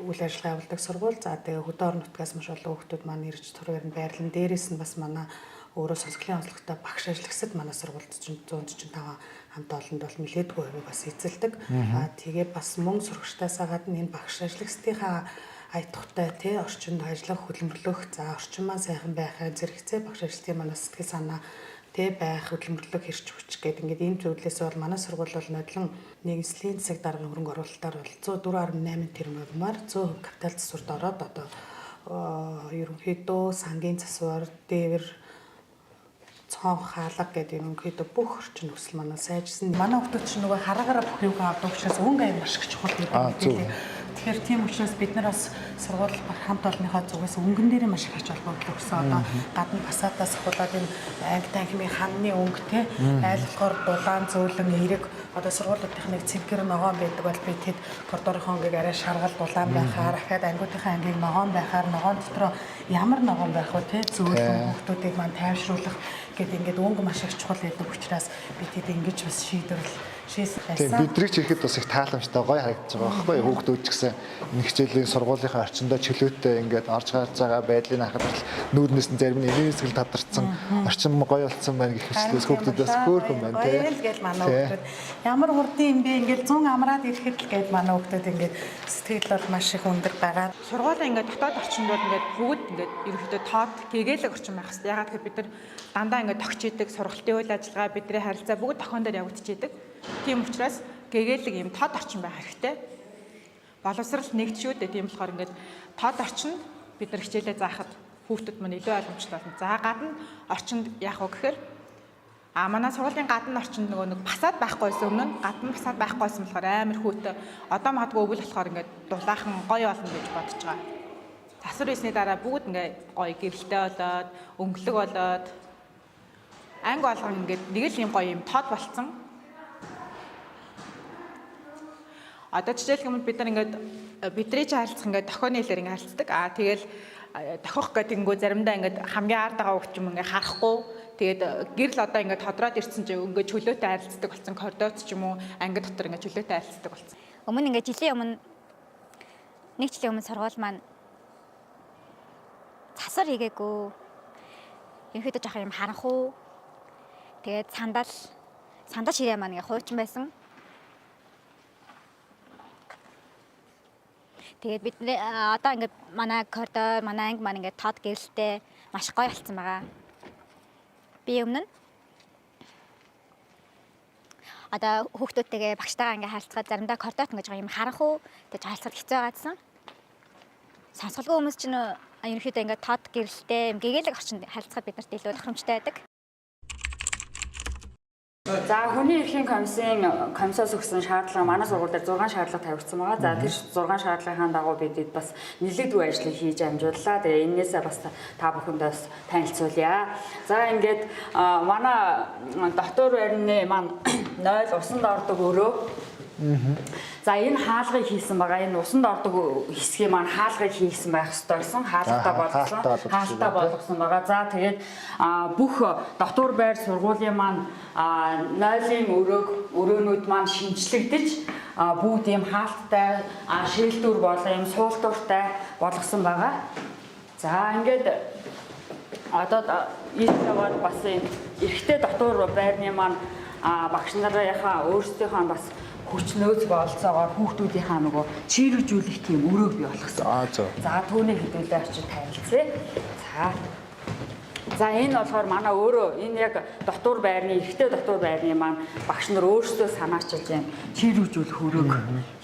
үйл ажиллагаа явуулдаг сургууль. За тэгээ хөдөө орон нутгаас маш олон хүүхдүүд маань ирж тургаар нь байрлан дээрээс нь бас манай өөрөө сонсголын онцлогтой багш ажиллагсад манай сургуульд 145 хамт олонд бол нэлээдгүй хувийг бас эзэлдэг. Тэгээ бас мөн сурагчдаас гадна энэ багш ажиллагсдынхаа ая тухтай тий орчинд ажиллах хөдөлмөрлөх за орчимаа сайхан байхаа зэрэгцээ багш ажилтны манай сэтгэл санаа тий байх хөдөлмөрлөх хэрч хүч гэдэг ингээд энэ зүйлээс бол манай сургууль бол нодлон нэгслэлийн засаг дарганы хөрөнгө оруулалтаар бол 104.8 тэрбумаар 100% капитал засварт ороод одоо ерөнхийдөө сангийн засвар дээвэр цонх хаалга гэдэг ерөнхийдөө бүх орчин нөхцөл манай сайжирсан. Манай хүмүүс чинь нөгөө хараагаараа бүх юм авдаг учраас өнгө аян маш их чухал гэдэг. Тэгэхээр тийм учраас бид нар бас сургууль хамт олонныхоо зүгээс өнгөн дээр маш их ач холбогдол өгсөн. Одоо гадна басаатаас хулаад энэ анги танхимын ханны өнгө те айл болохоор дулаан зөөлөн эрэг одоо сургуулиудын нэг цэнхэр ногоон байдаг бол би тэд коридорынхоо өнгийг арай шаргал дулаан байхаар ахаад ангиудынхаа ангийг ногоон байхаар ногоон дотроо ямар ногоон байх вэ те зөөлөн хүмүүсийг маань тайвшруулах гэдэг ингээд өнгө маш их чухал байдаг учраас би тэд ингэж бас шийдвэрлэл
тийм бидрийг ч ихэд бас их тааламжтай гоё харагдаж байгаа байхгүй юу хүүхдүүд ч гэсэн энэ хичээлийн сургуулийн орчиндөө чөлөөтэй ингээд орж гарч байгаа байдлыг харахад нүүрнээс нь зарим нь инээсгэл тадарсан орчин гоё болцсон байна гэх хэвчлээс хүүхдүүдээс хөөрхөн байна тийм
гоё л гэж манай хүүхдүүд ямар хурдан юм бэ ингээд 100 амраад ирэхэд л гээд манай хүүхдүүд ингээд сэтгэл бол маш их өндөр байгаа.
Сургуулийн ингээд дотоод орчинд бол ингээд бүгд ингээд ерөнхийдөө тоод гэгээлэг орчин байх хэрэгтэй. Ягаад гэвэл бид нар дандаа ингээд тогтчихийдэг сургалтын үйл ажиллагаа бидний харилцаа бүгд тохион дээр явагдчихийдэг. Тийм учраас гэгээлэг юм тод орчин байх хэрэгтэй. Боловсрал нэгдшүүдээ тийм болохоор ингээд тод орчинд бид нар хичээлээ заахад хүүхдүүд маань илүү ойлгомжтой болно. За гадна орчинд яах вэ гэхээр манай сургуулийн гадна орчинд нөгөө нэг басаад байхгүйсэн өмнө гадна басаад байхгүйсэн болохоор амар хүүтэй одоо магадгүй өвөл болохоор ингээд дулаахан гоё болно гэж бодож байгаа. Засвар хийсний дараа бүгд ингээд гоё гэрэлтэй болоод өнгөлөг болоод анги болгон ингээд нэг л юм гоё юм тод болцсон. Одоо жишээлх юм бид нар ингээд бидний ч харилцах ингээд дохионы хэлээр ингээд харилцдаг. Тэгэл дохих гэдэг нь заримдаа ингээд хамгийн ард байгаа хүүхд юм ингээд харахгүй. Тэгээд гэрэл одоо ингээд тодроод ирсэн чинь ингээд чөлөөтэй харилцдаг болсон. Коридорт ч юм уу анги дотор ингээд чөлөөтэй харилцдаг болсон.
Өмнө ингээд жилийн өмнө нэг жилийн өмнө сургууль маань засвар хийгээгүй. Ерөнхийдөө жоох юм харанхуу. Тэгээд сандал ширээ маань ингээд хуучин байсан. Тэгээд бид одоо ингээд манай коридор, манай анги маань ингээд тод гэрэлтэй маш гоё болцсон байгаа. Би өмнө одоо хүүхдүүдтэйгээ багштайгаа ингээд харилцаад заримдаа коридорт ингээд юм харанхуу гэж харилцаад хэцүү байгаадсан. Сонсголгүй хүмүүс чинь ерөнхийдөө ингээд тод гэрэлтэй гэгээлэг орчинд харилцаад бид нарт илүү тохиромжтой байдаг.
За хүний эрхийн комиссоос өгсөн шаардлага манай сургууль дээр 6 шаардлага тавигдсан байгаа. За тэр 6 шаардлагын дагуу бид бас нэлээдгүй ажлыг хийж амжууллаа. Тэгээ энээсээ бас та бүхэндээ бас танилцуулъя. За ингээд манай доктор байрны маань 0 усанд ордог өрөө. За энэ хаалгыг хийсэн байгаа. Энэ усанд ордог хэсгийн маань хаалгыг хийсэн байх ёстой гэсэн хаалтаа болгосон байгаа. За тэгээд бүх дотор байр сургуулийн маань 0-ийн өрөөнүүд маань шинжлэгдэж бүгд ийм хаалттай шээлтүр болон ийм суултууртай болгосон байгаа. За ингээд одоо ийшээгээд бас эрэгтэй дотор байрны маань багш нарынхаа өөрсдийнхөө бас хүч нөөц болцоогоор хүүхдүүдийнхаа нөгөө чирүүжүүлэх тийм өрөөг бий болгосон. За түүний хэдүүлээ очиж танилцъя. За энэ болохоор манай өөрөө энэ яг дотор байрны эрэгтэй дотор байрны маань багш нар өөрсдөө санаачилж юм чирүүжүүлэх өрөөг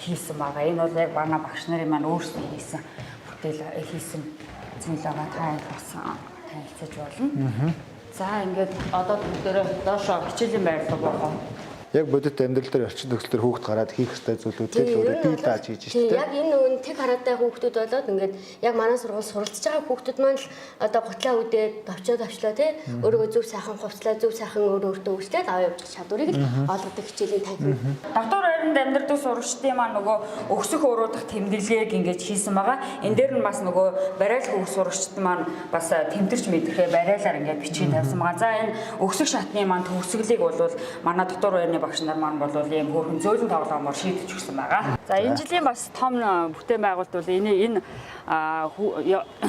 хийсэн байгаа. Энэ бол яг манай багш нарын маань өөрсдөө хийсэн бүтээл хийсэн зүйл байгаа. Та бас танилцаж болно. За ингээд одоо бүгдээрээ доошоо хичээлийн байр руу боогоо.
Яг бодит амьдрал дээр орчин төгсөл төр хүүхд гараад хийх ёстой зүйлүүдээ л өөрөө бий дааж хийж штэ.
Яг энэ нөгөө тэг хараатай хүүхдүүд болоод ингээд яг манай сургууль суралцж байгаа хүүхдүүд маань л одоо гутлаа үдээд давчлаа тий өөрийгөө зөв сайхан хувцлаа зөв сайхан өөртөө үйлчлээд аваа явуулах чадварыг л олгодог хичээлийн танхим.
Доктор байранд амьдрдаг сурагчдын маань нөгөө өксөх уруудах тэмдэглэгийг ингэж хийсэн байгаа. Энэ дээр нь бас нөгөө барайл хөвг сурагчд маань бас тэмдэрч мэдрэхээ барайлаар ингэж бичиж тавьсан байгаа. За энэ өксөх шатны маань төгсгөлийг бол манай доктор байрны багш нар маань бол ийм хөөрхөн зөөлөн тоглоомоор шийдэж өгсөн байгаа. За энэ жилийн бас том бүтээн байгуулалт бол энэ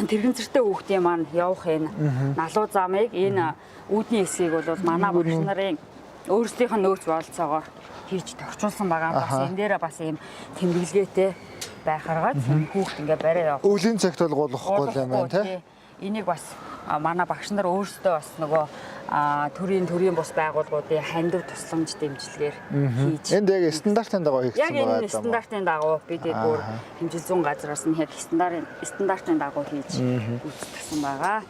тэрэгцэртэй хүүхдийн маань явах энэ налуу замыг энэ үүдний хэсгийг бол манай багш нарын өөрсдийнх нь нөөц бололцоогоор хийж тохижуулсан байгаа. Бас энэ дээрээ бас ийм тэмдэглэгээтэй байхааргаад хүүхд ингээ барай явах.
Өвлийн цагт бол голохгүй юм байна тий.
Энийг бас манай багш нар өөрсдөө бас нөгөө төрийн бус байгууллагуудын хандив тусламж дэмжлэгээр хийж.
Энд яг стандартын дагуу хийгдсэн байгаа.
Яг энэ стандартын дагуу бид бүр хэмжээ 100 газраас нь яг стандартын дагуу хийж гүйцэтгэсэн байгаа.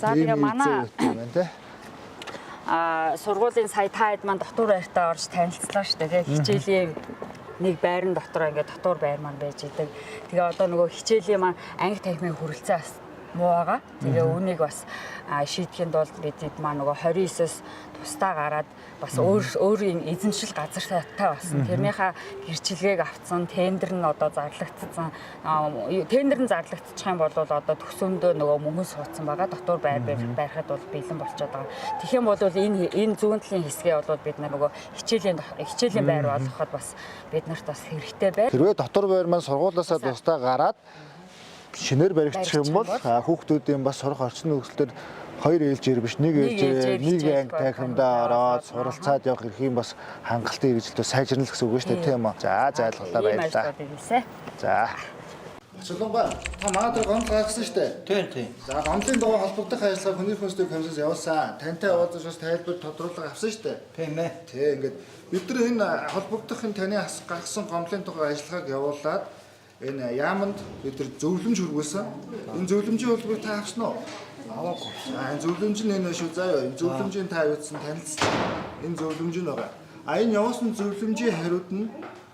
За тэгээ манай сургуулийн сая таад маань дотор байртаа орж танилцлаа шүү дээ. Хичээлийн нэг байран дотор ингээд дотор байр маань байж идэг. Тэгээ одоо нөгөө хичээлийн маань анги танхимын хүрэлцээ муу байгаа. Тэгээ үүнийг бас шийдэхэд бол бид маань нөгөө 29-с тусдаа гараад бас өөрийн эзэмшил газар таа болсон. Тэрнийхээ гэрчлэгийг авцсан, тендер нь одоо зарлагдсан. Тендер нь зарлагдчих юм бол одоо төсөөндөө нөгөө мөнгө суудсан байгаа. Дотор байр барихад бол бэлэн болчиход байгаа. Тэгэх юм бол энэ зүүн талын хэсгээ бол бид нөгөө хичээлийн байр болгоход бас бид нарт бас хэрэгтэй байна.
Хэрвээ дотор байр маань сургуулиасаа тусдаа гараад шинээр баригдчих юм бол хүүхдүүдийн бас сурах орчин нөхцөлөөр 2 ээлжээр биш 1 ээлжээр нэг анги танхимдаа ороод суралцаад явах эрх юм бас хангалттай хэрэгжилтөө сайжирна л гэсэн үг шүү дээ тийм үү. За зайлгалаа баярлалаа. За. Бачилгонгаа та манайд гомдол гаргасан шүү дээ. Тийм. За гомдлын дагуу холбогдох ажиллагаа хүний хүнстэй комиссаас явуулсан. Тантай уулзаж бас тайлбар тодруулга авсан шүү дээ. Тийм ээ. Тийм ингээд бид нар энэ холбогдохын таны гаргасан гомдлын тухай ажиллагааг явуулаад энэ яаманд бид нар зөвлөмж хөргүүлсэн. Энэ зөвлөмжийн холбоог та авсан уу? Аваагүй. Энэ зөвлөмж нь энэ шүү заяа. Энэ зөвлөмжийн та юудсан танилцсан. Энэ зөвлөмж нь байгаа. Энэ явуулсан зөвлөмжийн хариуд нь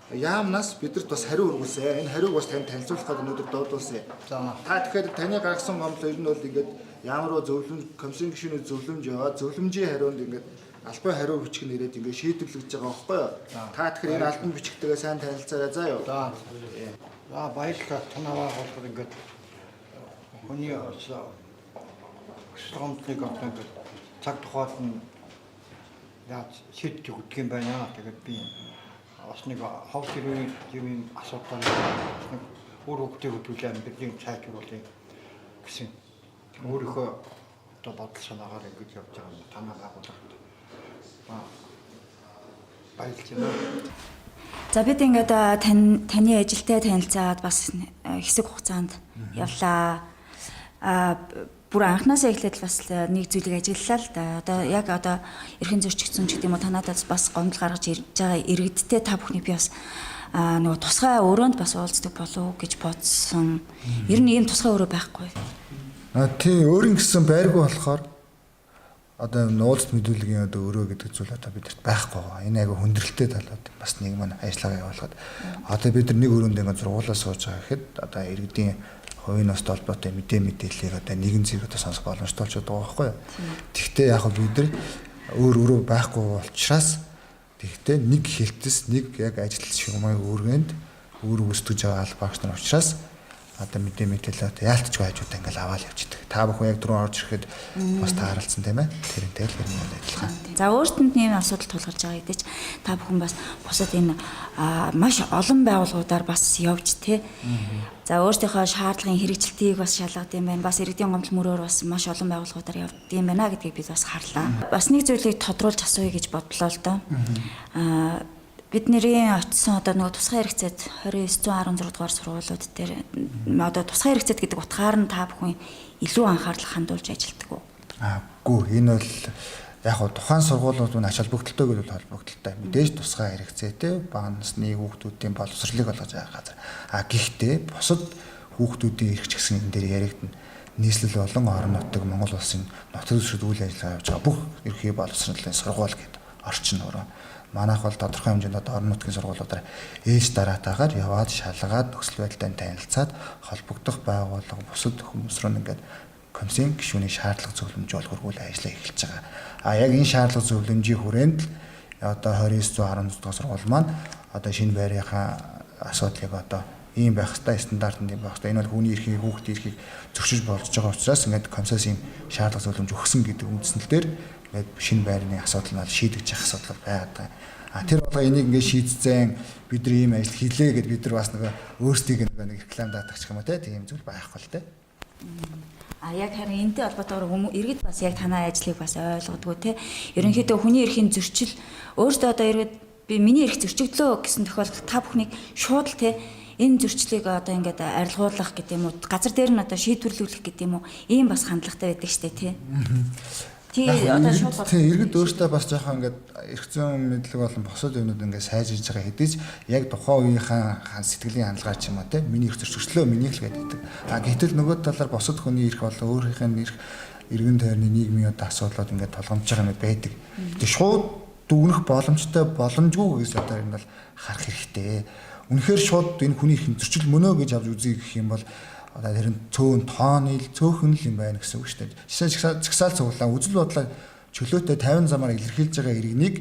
яамнаас бидэрт бас хариу өргүүлсэн. Энэ хариуг бас танд танилцуулах гэдэг өнөөдөр дуудуулсан. За. Та тэгэхээр таны гаргасан гомдол ер нь бол ингээд ямар зөвлөмж комиссийн гишүүний зөвлөмж яваа. Зөвлөмжийн хариунд ингээд албан хариу бичих нэрээд ингээд шийдвэрлэж байгаа байхгүй юу? Та тэгэхээр энэ албан бичгтэйгээ сайн танилцаарай заа юу. За.
За баярлалаа. Танаваа бол ингээд хүний гомдлыг одоо цаг тухайд нь яаж шийдэж өгдөг юм байна. Тэгээд би бас нэг хавь хэрэг юм асуудал өөр хөвгтэй хөдөлгөөн амьдралын сайжруулах гэсэн өөрийнхөө одоо бодол санаагаар ингэж явж байгаа юм. Танаа байгууллагад баярлж байна.
За бид ингээд таны ажилтай танилцаад бас хэсэг хугацаанд явлаа. Бүр анхнаасаа эхлээд бас нэг зүйлийг ажиглалаа л да. Одоо яг одоо эрхэн зөрчигдсөн ч гэдэг юм уу танадаас бас гомдол гаргаж ирж байгаа иргэдтэй та бүхний би бас нөгөө тусгай өрөөнд бас уулздаг болов уу гэж бодсон. Ер нь ийм тусгай өрөө байхгүй.
Тийм өөрийн гэсэн байргүй болохоор одоо нууцт мэдүүлгийн одоо өрөө гэдэг зүйл одоо бидэрт байхгүй байгаа. Энэ айгүй хүндрэлтэй талууд бас нэг маань ажиллагаа явуулахад одоо бид нар нэг өрөөнд ингээд зургуулаа сууж байгаа гэхэд одоо иргэдийн хувийн нас толботой мэдээллийг одоо нэгэн зэрэг одоо сонсох боломжтой болчиход байгаа байхгүй юу. Тэгвэл яг бид нар өөр өрөө байхгүй учраас тэгвэл нэг хэлтэс нэг яг ажил шугамын үүргэнд өөр үүсгэж байгаа албаагч нар учраас одоо мэдээлэл одоо яалтчгүй хажуудаа ингээл аваад явчихдаг. Та бүхэн яг дөрөв орж ирэхэд бас тааралцсан тийм ээ. Тэрнтэй л хэрнээ адилхан.
За өөртөнд нэм асуудал тулгарч байгаа гэдэг чинь та бүхэн бас бусад энэ маш олон байгууллагуудаар бас явж тий. За өөрсдийнхөө шаардлагын хэрэгжилтийг бас шалгад юм байна. Бас иргэдийн гомдол мөрөөр бас маш олон байгууллагуудаар явд юм байна гэдгийг бид бас харлаа. Бас нэг зүйлийг тодруулж асууя гэж бодлоо л доо. Бидний очисон одоо нөгөө тусгай хэрэгцээд 2916 дугаар сургуулиуд дээр одоо тусгай хэрэгцээд гэдэг утгаар нь та бүхэн илүү анхаарал хандуулж ажилладаг уу?
Үгүй энэ бол яг хоо тухайн сургуулиуд нь ач холбогдолтой гэж бол холбогдолтой. Мэдээж тусгай хэрэгцээтэй бага насны хүүхдүүдийн боловсролыг олгож байгаа газар. Гэхдээ бусад хүүхдүүдийн эрх ч гэсэн энэ дээр яригдана. нийслэл болон орон нутаг Монгол улсын нутаг дэвшил үйл ажиллагаа явуулж байгаа бүх ерхий боловсролын сургууль гэдэг орчин өөрөө. Манайх бол тодорхой хэмжээнд одоо орон нутгийн сургуулиудаар ээж дараатаагаар яваад шалгаад нөхцөл байдлаа танилцаад холбогдох байгууллага бусад хүмүүс рүү ингээд комиссийн гишүүний шаардлага зөвлөмж хургуул ажиллаа эхэлж байгаа. Яг энэ шаардлага зөвлөмжийн хүрээнд л одоо 2911 дугаар сургууль маань одоо шинэ байрынхаа асуудлыг одоо ийм байх хэвээр стандартанд юм байх хэвээр энэ бол хүний эрхийг хүүхдийн эрхийг зөрчиж болж байгаа учраас ингээд комиссаас ийм шаардлага зөвлөмж өгсөн гэдэг үндснэл дээр ингээд шинэ байрны асуудал нь шийдэгдэж явах асуудал байгаа. Тэр болго энийг ингээд шийдсэн бид нар ийм ажил хийлээ гэд бид нар бас нэг өөрсдийг нэг реклам даатагч юм уу тийм зүйл байхгүй л дээ.
Яг харин энэтэй холбоотойгоор иргэд бас яг танай ажлыг бас ойлгодгоо те. Ерөнхийдөө хүний эрхийн зөрчил өөртөө одоо иргэд би миний эрх зөрчигдлөө гэсэн тохиолдолд та бүхнийг шууд л те энэ зөрчлийг одоо ингээд арилгуулах гэдэг юм уу газар дээр нь одоо шийдвэрлүүлэх гэдэг юм уу ийм бас хандлагатай байдаг штэ те. Тий одоо шууд
иргэд өөртөө бас жоохон ингээд эрх зүйн мэдлэг болон босод юмнууд ингээд сайжирж байгаа хэдий ч яг тухайн үеийнхээ сэтгэлийн хандлагаар ч юм уу те миний эрх зөрчлөө миний л гэдэг. Гэтэл нөгөө талаар босод хүний эрх болон өөрийнх нь эрх иргэн тойрны нийгмийн одоо асуудлууд ингээд толгомж байгаа юм байдаг. Тэгээ шууд дүгнэх боломжтой боломжгүй гэсэн одоо юм бол харах хэрэгтэй. Үнэхээр шууд энэ хүний эрхийн зөрчил мөнөө гэж авч үзье гэх юм бол одоо тэр нь цөөхөн л юм байна гэсэн үг шүү дээ. Жишээ чагсаал цуглаа үзэл бодлоо чөлөөтэй 50 замаар илэрхийлж байгаа иргэнийг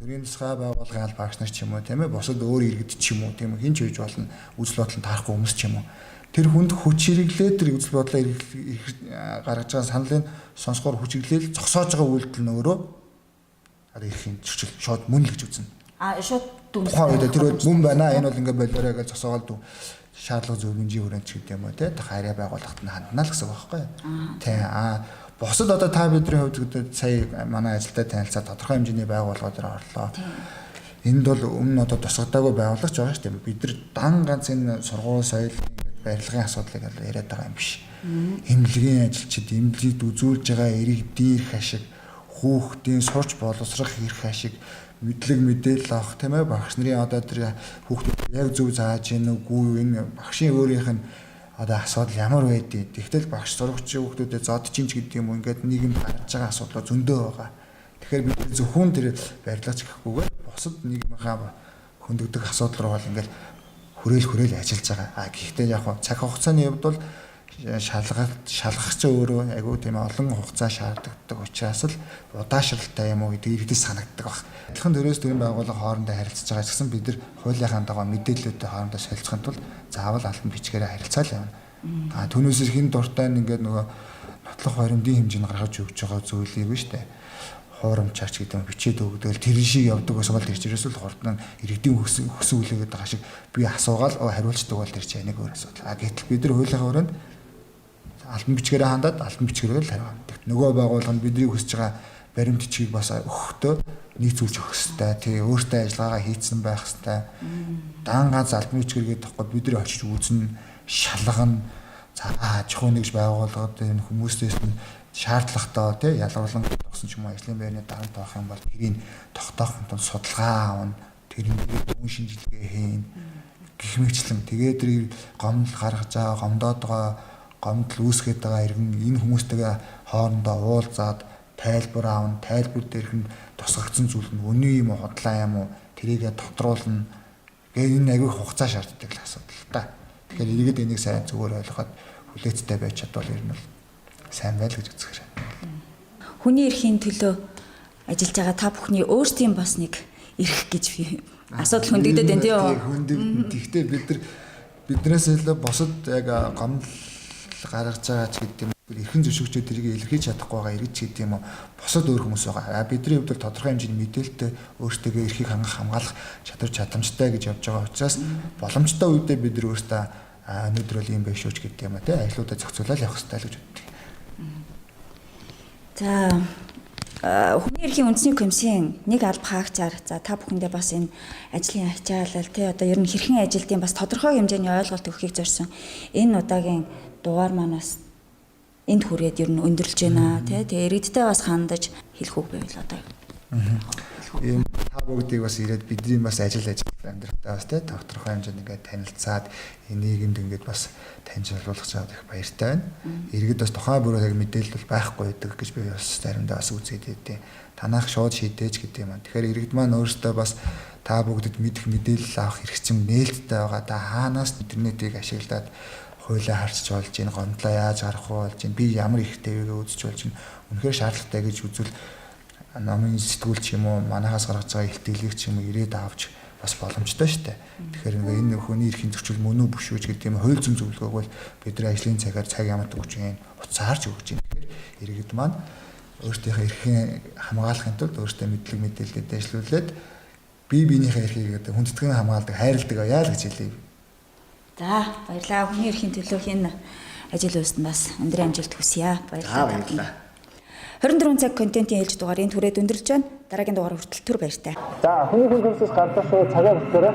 төрийн тусгай байгууллагын аль багш нар ч юм уу тийм ээ бусад өөр иргэд ч юм уу тийм ээ хинч үйж болно үзэл бодлоо таарахгүй хүмүүс ч юм уу тэр хүнд хүч хэрэглээ тэр үзэл бодлоо гаргаж байгаа саналын сонсгоор хүч хэрэглээл зогсоож байгаа үйлдэл нь өөрөө одоо эрхийн зөрчил шууд мөн л гэж үзнэ.
Шууд дүн.
Тухайн үед тэр мөн байна энэ бол ингээд болоорой гэж зогсоогоод шаардлага зөвлөмжийн хүрээнд ч гэдэг юм уу те харьяа байгууллагт нь хандна л гэсэн үг байхгүй юу. Тий бусад одоо та бидний хувьд сая манай ажилдаа танилцаад тодорхой хэмжээний байгууллагууд дээр орлоо. Энд бол өмнө одоо тусгадаагүй байгууллагч байгаа шүү дээ. Бид нар дан ганц энэ сургууль соёл барилгын асуудлыг яриад байгаа юм биш. Эмнэлгийн ажилчид эмнэлэгт үзүүлж байгаа иргэдийн эрх ашиг, хүүхдийн сурч боловсрох эрх ашиг мэдлэг мэдээлэл авах тийм ээ багш нарын одоо тэр хүүхдүүд яг зөв зааж гин үгүй энэ багшийн өөрийнх нь одоо асуудал ямар байдгийг тэгтэл багш сурагчийн хүүхдүүдэд зодж ин ч гэдэг юм уу ингээд нийгэмд гарч байгаа асуудал зөндөө байгаа. Тэгэхээр бид зөвхөн тэр барилгач гэхгүйгээр бусад нийгмийнхаа хөндөгдөх асуудал руу бол ингээд хүрээл ажиллаж байгаа. Гэхдээ яг цаг хугацааны хувьд бол шалгах ч өөрөө айгүй тийм олон хугацаа шаарддаг учраас л удаашралтай юм уу гэдэг иргэдэд санагддаг баг. Адилхан төрөөс төрийн байгууллага хоорондоо харилцаж байгаа ч гэсэн бид нар хуулийнхаа дагуу мэдээллүүдтэй хоорондоо солилцохын тулд заавал албан бичгээр харилцаал явна. Түүнээс хин дуртай ингээд нөгөө нотлох баримтын хэмжээнд гаргаж өгч байгаа зүйлийг биш үү? Хуурамчаач гэдэг нь бичээд өгдөөл тэр шиг явдаг ус бол тэр чирээс л хурдан иргэдийн хөсөн үлээгээд байгаа шиг би асуугаал хариулцдаг бол тэр чинь нэг өөр асуудал. Гэтэл бид нар хуулийнхаа хүрээнд албан бичгээрээ хандаад албан бичгээрээ л хариулдаг. Нөгөө байгууллага нь бидний хүсэж байгаа баримт бичгийг бас өгөхдөө нийцүүлж өгөх хэрэгтэй. Тэгээ өөртөө ажиллагаагаа хийцэн байх хэрэгтэй. Дан ганц албан бичгээргээд тахгүй бид нар очиж үзнэ, шалгана. За аж ахуй нэгж байгууллагад энэ хүмүүстээс нь шаардлагатай тий ялгарлан тогсон ч юм уу ажлын байрны дарамт авах юм бол тэрийг тогтоохын тулд судалгаа авна. Тэрний дүн шинжилгээ хийн. Гэх мэтчлэн тэгээд тэр гомдол гаргаж байгаа, гомдоод байгаа гомдол үүсгээд байгаа иргэн энэ хүмүүстэйгээ хоорондоо уулзаад тайлбар аавна. Тайлбар дээрх нь тусгагдсан зүйл нь үнэн юм уу, худлаа юм уу тэрийгэ тодруулна. Тэгээд энэ аягүй хугацаа шаарддаг л асуудал та. Тэгэхээр иргэд энийг сайн зүгээр ойлгоход хүлээцтэй байж чадвал ер нь сайн байл гэж үзэх хэрэг.
Хүний эрхийн төлөө ажиллаж байгаа та бүхний өөрсдийн бас нэг эрх гэж асуудал хөндөгдөд байна тийм үү?
Гэхдээ биднээс илүү босод яг гомдол гаргаж байгаа ч гэдэг юм эрхэн зөвшөөрчөө тэрийг илэрхийлж чадахгүй байгаа иргэд ч гэдэг юм уу босод өөр хүмүүс байгаа. Бидний хувьд тодорхой хэмжээний мэдээлэлтэй өөрсдөө эрхийг хамгаалах чадамжтай гэж явж байгаа учраас боломжтой үедээ бид нар өөрсдөө өнөөдөр бол юм байх шүүч гэдэг юм а тий ажлуудаа зохицуулаад явах хэрэгтэй л гэж боддог.
За хүний эрхийн үндэсний комиссийн нэг алба хаагчаар за та бүхэндээ бас энэ ажлын ачаалал тий одоо ер нь хэрхэн ажилтын бас тодорхой хэмжээний ойлголт өгөхийг зорьсон энэ удаагийн дугаар манаас энд хүрээд ер нь өндөрлж байна тий тэгээ иргэдтэй бас хандаж хэлэх үг байвал одоо
ийм та бүгдийг бас ирээд бидний бас ажил амьдрахтаа бас тий тодорхой хэмжээнд ингээд танилцаад энэ нийгэмд ингээд бас таньж олгох чад их баяртай байна. Иргэд бас тухайн бүрөө яг мэдээлэл бол байхгүй байдаг гэж би бас заримдаа бас үзээд байдیں۔ Танах шууд шийдэж гэдэг юм. Тэгэхээр иргэд маань өөрсдөө бас та бүгдэд мэдэх мэдээлэл авах хэрэгцээ нээлттэй байгаа. Та хаанаас интернетийг ашиглаад хуулиа харьцаж болж ийн гомдлоо яаж гарах болж ийн би ямар ихтэй юу үзэж болж ийн үнэхээр шаардлагатай гэж үзвэл намын сэтгүүл ч юм уу манахаас гаргаж байгаа ихтгэлэг ч юм уу ирээд авч бас боломжтой шүү дээ. Тэгэхээр ингээ энэ хүний эрхийн зөрчил мөн үү биш үү гэдэг юм хууль зүйн зөвлөгөөг бол бидний ажлын цагаар цаг ямат өгч юм уцаарч өгч юм. Тэгэхээр иргэд маань өөртөөхөө эрхийн хамгаалахын тулд өөртөө мэдлэг мэдээлэлд ажиллуулад бие биенийхээ эрхийг хүндэтгэн хамгаалдаг хайрладаг яа л гэж хэлье.
За баярлалаа. Хүний эрхийн төлөөх энэ ажил үйлсэнд бас өндөр амжилт хүсье. Баярлалаа. 24 цаг контентын ээлж дугаарыг түрээд өндөрлж байна. Дараагийн дугаар хүртэл түр баяртай.
За хүний эрхийн комиссээс гардаг шүү цагаа бүртээрээ